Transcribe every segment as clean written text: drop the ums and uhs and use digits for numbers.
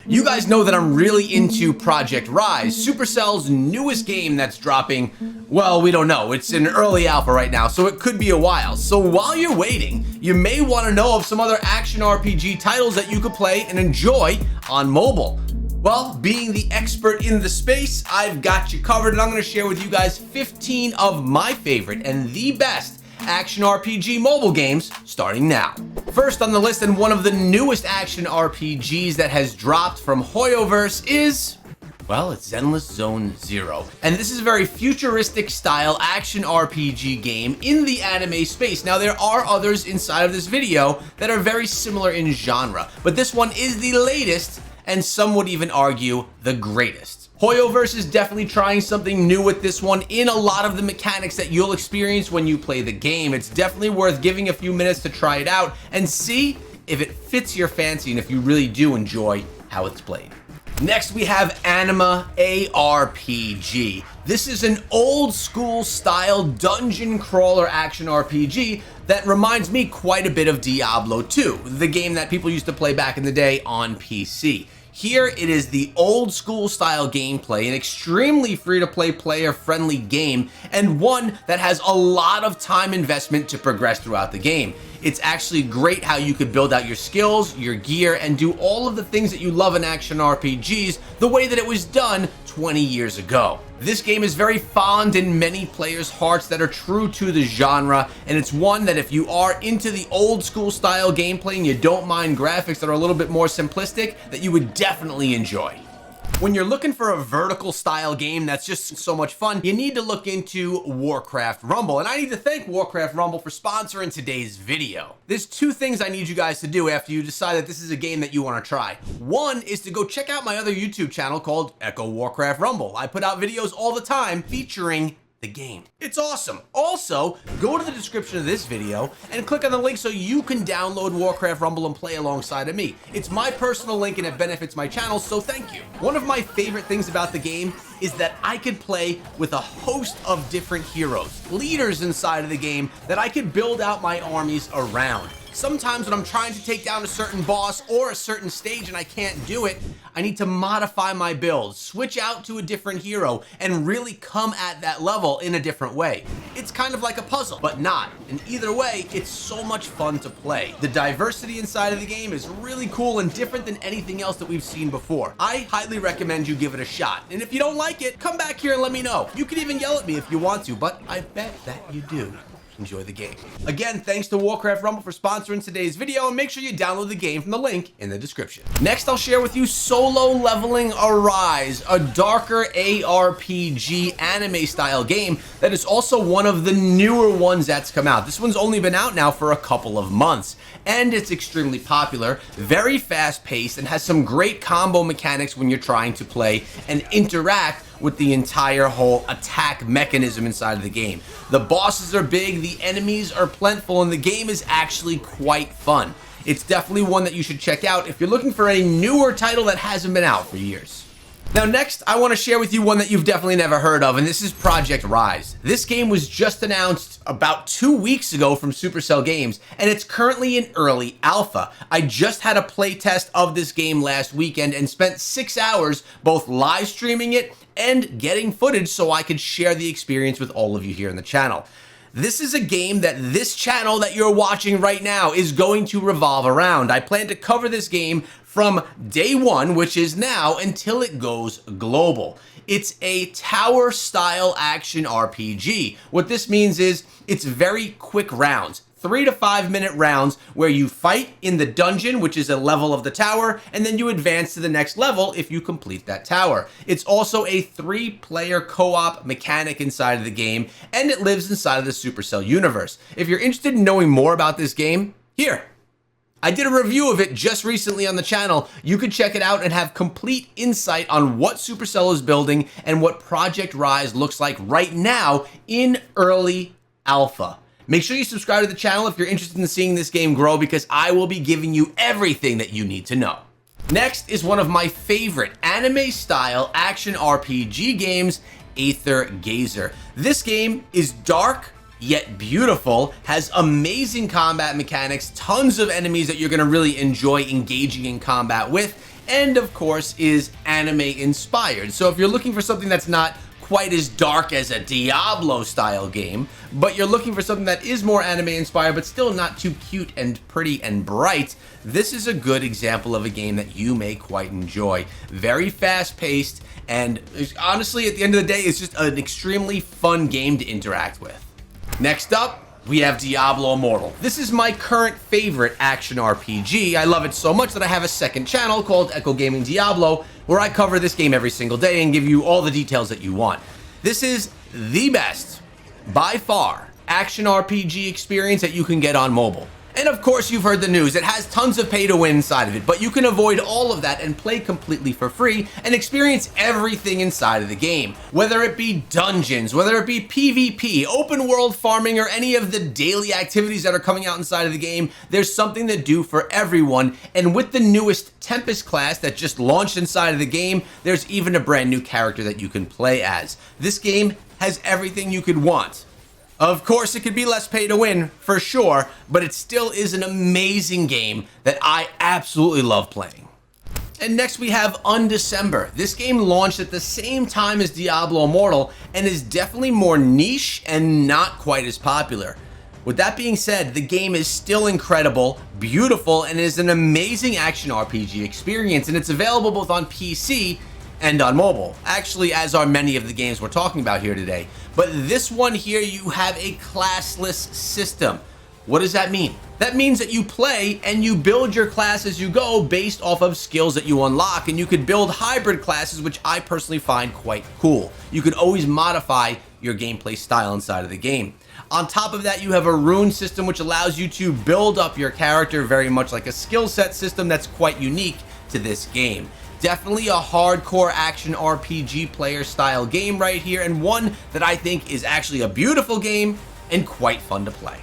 You guys know that I'm really into Project Rise, Supercell's newest game that's dropping. Well, we don't know. It's in early alpha right now, so it could be a while. So while you're waiting, you may want to know of some other action RPG titles that you could play and enjoy on mobile. Well, being the expert in the space, I've got you covered, and I'm going to share with you guys 15 of my favorite and the best action RPG mobile games starting now. First on the list, and one of the newest action RPGs that has dropped from Hoyoverse is, well, it's Zenless Zone Zero. And this is a very futuristic style action RPG game in the anime space. Now, there are others inside of this video that are very similar in genre, but this one is the latest, and some would even argue the greatest. Hoyoverse is definitely trying something new with this one in a lot of the mechanics that you'll experience when you play the game. It's definitely worth giving a few minutes to try it out and see if it fits your fancy and if you really do enjoy how it's played. Next, we have Anima ARPG. This is an old school style dungeon crawler action RPG that reminds me quite a bit of Diablo 2, the game that people used to play back in the day on PC. Here it is the old school style gameplay, an extremely free to play player friendly game, and one that has a lot of time investment to progress throughout the game. It's actually great how you could build out your skills, your gear, and do all of the things that you love in action RPGs the way that it was done 20 years ago. This game is very fond in many players' hearts that are true to the genre, and it's one that if you are into the old school style gameplay and you don't mind graphics that are a little bit more simplistic, that you would definitely enjoy. When you're looking for a vertical style game that's just so much fun, you need to look into Warcraft Rumble. And I need to thank Warcraft Rumble for sponsoring today's video. There's two things I need you guys to do after you decide that this is a game that you want to try. One is to go check out my other YouTube channel called Echo Warcraft Rumble. I put out videos all the time featuring the game. It's awesome. Also, go to the description of this video and click on the link so you can download Warcraft Rumble and play alongside of me. It's my personal link and it benefits my channel, so thank you. One of my favorite things about the game is that I could play with a host of different heroes, leaders inside of the game that I could build out my armies around. Sometimes when I'm trying to take down a certain boss or a certain stage and I can't do it, I need to modify my build, switch out to a different hero, and really come at that level in a different way. It's kind of like a puzzle, but not. And either way, it's so much fun to play. The diversity inside of the game is really cool and different than anything else that we've seen before. I highly recommend you give it a shot. And if you don't like it, come back here and let me know. You can even yell at me if you want to, but I bet that you do. Enjoy the game. Again, thanks to Warcraft Rumble for sponsoring today's video, and make sure you download the game from the link in the description. Next, I'll share with you Solo Leveling Arise, a darker ARPG anime style game that is also one of the newer ones that's come out. This one's only been out now for a couple of months, and it's extremely popular, very fast paced, and has some great combo mechanics when you're trying to play and interact with the entire whole attack mechanism inside of the game. The bosses are big, the enemies are plentiful, and the game is actually quite fun. It's definitely one that you should check out if you're looking for a newer title that hasn't been out for years. Now next, I want to share with you one that you've definitely never heard of, and this is Project Rise. This game was just announced about 2 weeks ago from Supercell Games, and it's currently in early alpha. I just had a playtest of this game last weekend and spent 6 hours both live streaming it and getting footage so I could share the experience with all of you here in the channel. This is a game that this channel that you're watching right now is going to revolve around. I plan to cover this game from day one, which is now, until it goes global. It's a tower style action RPG. What this means is it's very quick rounds. 3 to 5 minute rounds where you fight in the dungeon, which is a level of the tower, and then you advance to the next level if you complete that tower. It's also a 3-player co-op mechanic inside of the game, and it lives inside of the Supercell universe. If you're interested in knowing more about this game, here. I did a review of it just recently on the channel. You could check it out and have complete insight on what Supercell is building and what Project Rise looks like right now in early alpha. Make sure you subscribe to the channel if you're interested in seeing this game grow, because I will be giving you everything that you need to know. Next is one of my favorite anime-style action RPG games, Aethergazer. This game is dark, yet beautiful, has amazing combat mechanics, tons of enemies that you're going to really enjoy engaging in combat with, and of course is anime inspired. So if you're looking for something that's not quite as dark as a Diablo style game, but you're looking for something that is more anime inspired but still not too cute and pretty and bright, this is a good example of a game that you may quite enjoy. Very fast paced, and honestly at the end of the day it's just an extremely fun game to interact with. Next up, we have Diablo Immortal. This is my current favorite action RPG. I love it so much that I have a second channel called Echo Gaming Diablo, where I cover this game every single day and give you all the details that you want. This is the best, by far, action RPG experience that you can get on mobile. And of course you've heard the news, it has tons of pay to win inside of it, but you can avoid all of that and play completely for free and experience everything inside of the game. Whether it be dungeons, whether it be PvP, open world farming, or any of the daily activities that are coming out inside of the game, there's something to do for everyone. And with the newest Tempest class that just launched inside of the game, there's even a brand new character that you can play as. This game has everything you could want. Of course, it could be less pay to win, for sure, but it still is an amazing game that I absolutely love playing. And next we have UND December. This game launched at the same time as Diablo Immortal and is definitely more niche and not quite as popular. With that being said, the game is still incredible, beautiful, and is an amazing action RPG experience, and it's available both on PC and on mobile, actually, as are many of the games we're talking about here today. But this one here, you have a classless system. What does that mean? That means that you play and you build your class as you go based off of skills that you unlock, and you could build hybrid classes, which I personally find quite cool. You could always modify your gameplay style inside of the game. On top of that, you have a rune system which allows you to build up your character very much like a skill set system that's quite unique to this game. Definitely a hardcore action RPG player style game right here, and one that I think is actually a beautiful game and quite fun to play.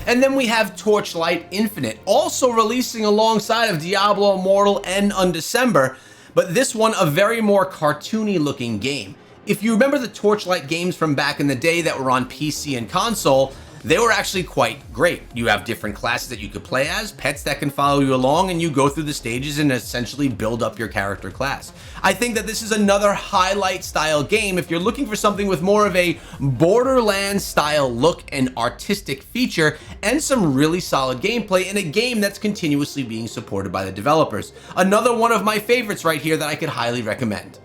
And then we have Torchlight Infinite, also releasing alongside of Diablo Immortal and UND December, but this one a very more cartoony looking game. If you remember the Torchlight games from back in the day that were on PC and console, they were actually quite great. You have different classes that you could play as, pets that can follow you along, and you go through the stages and essentially build up your character class. I think that this is another highlight style game if you're looking for something with more of a Borderlands style look and artistic feature and some really solid gameplay in a game that's continuously being supported by the developers. Another one of my favorites right here that I could highly recommend.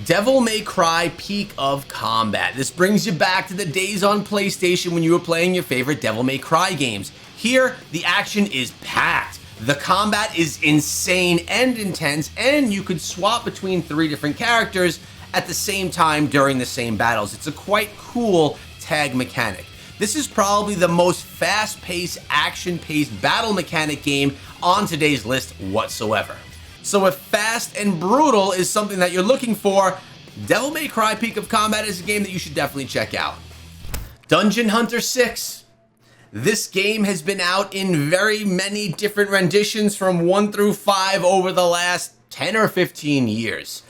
Devil May Cry Peak of Combat. This brings you back to the days on PlayStation when you were playing your favorite Devil May Cry games. Here, the action is packed. The combat is insane and intense, and you could swap between 3 different characters at the same time during the same battles. It's a quite cool tag mechanic. This is probably the most fast-paced, action-paced battle mechanic game on today's list whatsoever. So if fast and brutal is something that you're looking for, Devil May Cry Peak of Combat is a game that you should definitely check out. Dungeon Hunter 6. This game has been out in very many different renditions from 1 through 5 over the last 10 or 15 years.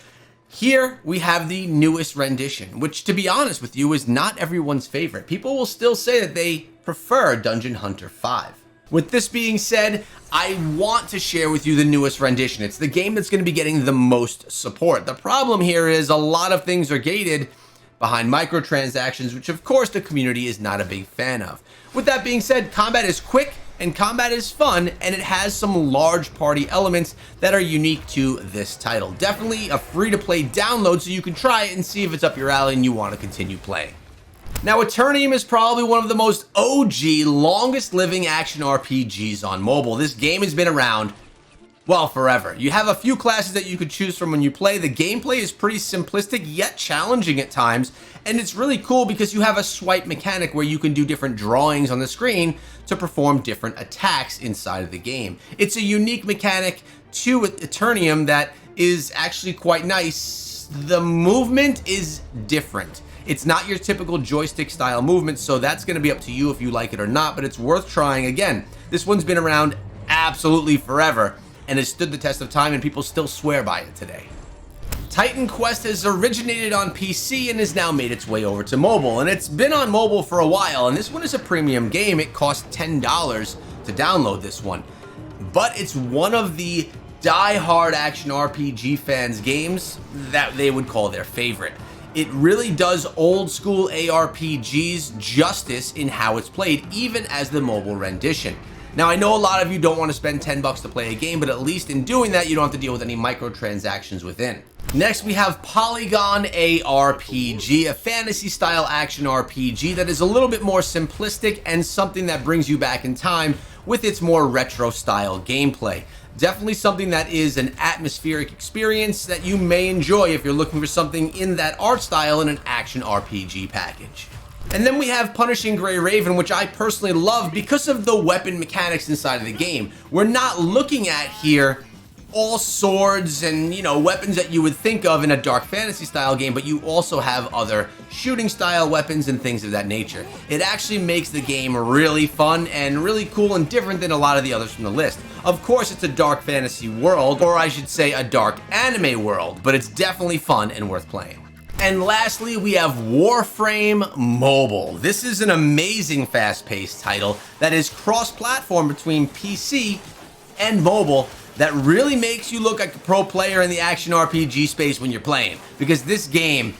Here we have the newest rendition, which to be honest with you is not everyone's favorite. People will still say that they prefer Dungeon Hunter 5. With this being said, I want to share with you the newest rendition. It's the game that's going to be getting the most support. The problem here is a lot of things are gated behind microtransactions, which of course the community is not a big fan of. With that being said, combat is quick and combat is fun, and it has some large party elements that are unique to this title. Definitely a free-to-play download, so you can try it and see if it's up your alley and you want to continue playing. Now, Eternium is probably one of the most OG, longest living action RPGs on mobile. This game has been around, well, forever. You have a few classes that you could choose from when you play. The gameplay is pretty simplistic, yet challenging at times, and it's really cool because you have a swipe mechanic where you can do different drawings on the screen to perform different attacks inside of the game. It's a unique mechanic to Eternium that is actually quite nice. The movement is different. It's not your typical joystick style movement, so that's going to be up to you if you like it or not, but it's worth trying. Again, this one's been around absolutely forever and has stood the test of time, and people still swear by it today. Titan Quest has originated on PC and has now made its way over to mobile, and it's been on mobile for a while, and this one is a premium game. It costs $10 to download this one, but it's one of the die-hard action RPG fans games that they would call their favorite. It really does old school ARPGs justice in how it's played, even as the mobile rendition. Now, I know a lot of you don't want to spend 10 bucks to play a game, but at least in doing that, you don't have to deal with any microtransactions within. Next, we have Polygon ARPG, a fantasy-style action RPG that is a little bit more simplistic and something that brings you back in time with its more retro-style gameplay. Definitely something that is an atmospheric experience that you may enjoy if you're looking for something in that art style in an action RPG package. And then we have Punishing Gray Raven, which I personally love because of the weapon mechanics inside of the game. We're not looking at here all swords and, weapons that you would think of in a dark fantasy style game, but you also have other shooting style weapons and things of that nature. It actually makes the game really fun and really cool and different than a lot of the others from the list. Of course, it's a dark fantasy world, or I should say a dark anime world, but it's definitely fun and worth playing. And lastly, we have Warframe Mobile. This is an amazing fast-paced title that is cross-platform between PC and mobile that really makes you look like a pro player in the action RPG space when you're playing, because this game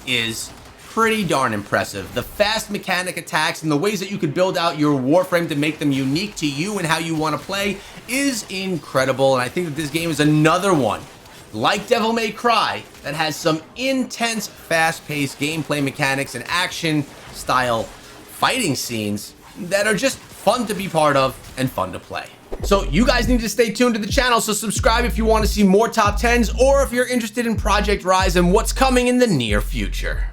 is pretty darn impressive. The fast mechanic attacks and the ways that you could build out your Warframe to make them unique to you and how you want to play is incredible, and I think that this game is another one, like Devil May Cry, that has some intense, fast-paced gameplay mechanics and action-style fighting scenes that are just fun to be part of and fun to play. So you guys need to stay tuned to the channel, so subscribe if you want to see more top 10s or if you're interested in Project Rise and what's coming in the near future.